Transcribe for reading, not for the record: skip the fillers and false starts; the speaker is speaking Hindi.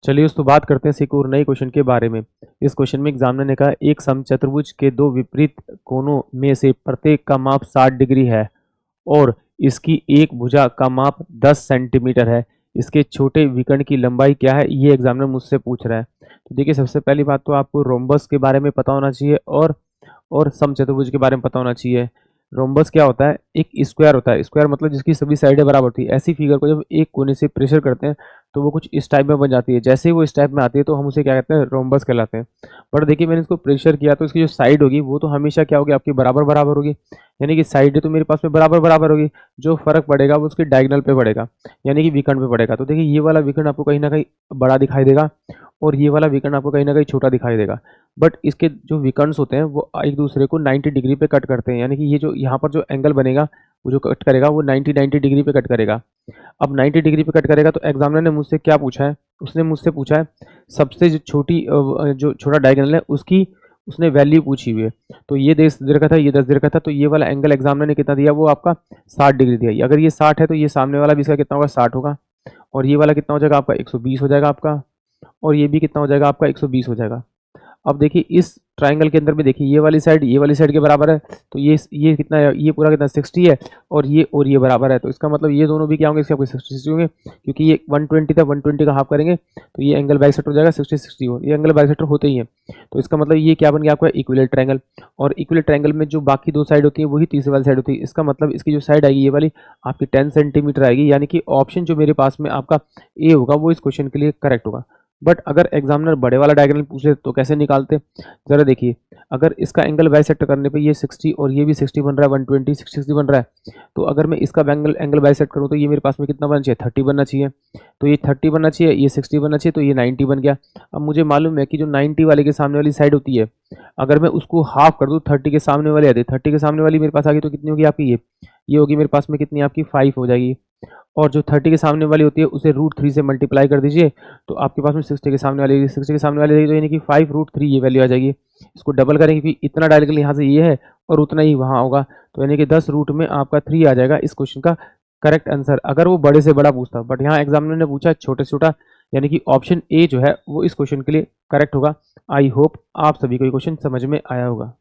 चलिए दोस्तों बात करते हैं एक और नए क्वेश्चन के बारे में। इस क्वेश्चन में एग्जामिनर ने कहा एक समचतुर्भुज के दो विपरीत कोणों में से प्रत्येक का माप 60 डिग्री है और इसकी एक भुजा का माप 10 सेंटीमीटर है। इसके छोटे विकर्ण की लंबाई क्या है, ये एग्जामिनर मुझसे पूछ रहा है। तो देखिए सबसे पहली बात तो आपको रोम्बस के बारे में पता होना चाहिए और समचतुर्भुज के बारे में पता होना चाहिए। रोम्बस क्या होता है? एक स्क्वायर होता है। स्क्वायर मतलब जिसकी सभी साइडें बराबर होती है। ऐसी फिगर को जब एक कोने से प्रेशर करते हैं तो वो कुछ इस टाइप में बन जाती है। जैसे ही वो इस टाइप में आती है तो हम उसे क्या कहते हैं? रोम्बस कहलाते हैं। बट देखिए मैंने इसको प्रेशर किया तो इसकी जो साइड होगी वो तो हमेशा क्या होगी? आपकी बराबर बराबर होगी। यानी कि साइड तो मेरे पास में बराबर बराबर होगी। जो फर्क पड़ेगा वो उसके डायगोनल पे पड़ेगा, यानी कि विकर्ण पे पड़ेगा। तो देखिए ये वाला विकर्ण आपको कहीं ना कहीं बड़ा दिखाई देगा और ये वाला विकर्ण आपको कहीं ना कहीं छोटा दिखाई देगा। बट इसके जो विकर्ण्स होते हैं वो एक दूसरे को 90 डिग्री पे कट करते हैं। यानी कि ये जो यहाँ पर जो एंगल बनेगा वो जो कट करेगा वो 90 डिग्री पे कट करेगा। अब 90 डिग्री पे कट करेगा तो एग्जामिनर ने मुझसे क्या पूछा है? उसने मुझसे पूछा है सबसे जो छोटी जो छोटा डायगोनल है उसकी उसने वैल्यू पूछी हुई है। तो ये 10 दे रखा था, ये 10 दे रखा था, तो ये वाला एंगल एग्जामिनर ने कितना दिया? वो आपका 60 डिग्री दिया। अगर ये 60 है तो ये सामने वाला भी इसका कितना होगा? 60 होगा। और ये वाला कितना हो जाएगा आपका? 120 हो जाएगा आपका। और ये भी कितना हो जाएगा आपका? 120 हो जाएगा। अब देखिए इस ट्राइंगल के अंदर में देखिए ये वाली साइड के बराबर है। तो ये कितना है? ये पूरा कितना? 60 है। और ये बराबर है। तो इसका मतलब ये दोनों भी क्या होंगे? इसके आपके 60 होंगे, क्योंकि ये 120 था, 120 का हाफ करेंगे तो ये एंगल बाइसेक्टर हो जाएगा 60 हो। ये एंगल बाइसेक्टर होते ही है। तो इसका मतलब ये क्या बन गया आपका? Equilateral triangle. और इक्विलेटरल ट्रायंगल में जो बाकी दो साइड होती है वही तीसरी वाली साइड होती है। इसका मतलब इसकी जो साइड आएगी ये वाली आपकी 10 सेंटीमीटर आएगी। यानी कि ऑप्शन जो मेरे पास में आपका ए होगा वो इस क्वेश्चन के लिए करेक्ट होगा। बट अगर एग्जामिनर बड़े वाला डायगोनल पूछे तो कैसे निकालते? जरा देखिए, अगर इसका एंगल बाइसेक्ट करने पे ये 60 और ये भी 60 बन रहा है, 120 60 बन रहा है, तो अगर मैं इसका एंगल बाइसेक्ट करूँ तो ये मेरे पास में कितना बनना चाहिए? 30 बनना चाहिए। तो ये 30 बनना चाहिए, ये 60 बनना चाहिए, तो ये 90 बन गया। अब मुझे मालूम है कि जो 90 वाले के सामने वाली साइड होती है, अगर मैं उसको हाफ कर दूँ 30 के सामने वाली आती है, 30 के सामने वाली मेरे पास आ गई तो कितनी होगी आपकी? ये होगी मेरे पास में कितनी? आपकी 5 हो जाएगी। और जो 30 के सामने वाली होती है उसे √3 से मल्टीप्लाई कर दीजिए तो आपके पास में 60 के सामने वाली 60 के सामने वाली रहेगी, तो यानी कि 5√3 ये वैल्यू आ जाएगी। इसको डबल करेंगे क्योंकि इतना डायरेक्टली यहाँ से ये है और उतना ही वहाँ होगा, तो यानी कि 10 रूट में आपका 3 आ जाएगा इस क्वेश्चन का करेक्ट आंसर, अगर वो बड़े से बड़ा पूछता। बट यहाँ एग्जामिनर ने पूछा छोटे से छोटा, यानी कि ऑप्शन ए जो है वो इस क्वेश्चन के लिए करेक्ट होगा। आई होप आप सभी को ये क्वेश्चन समझ में आया होगा।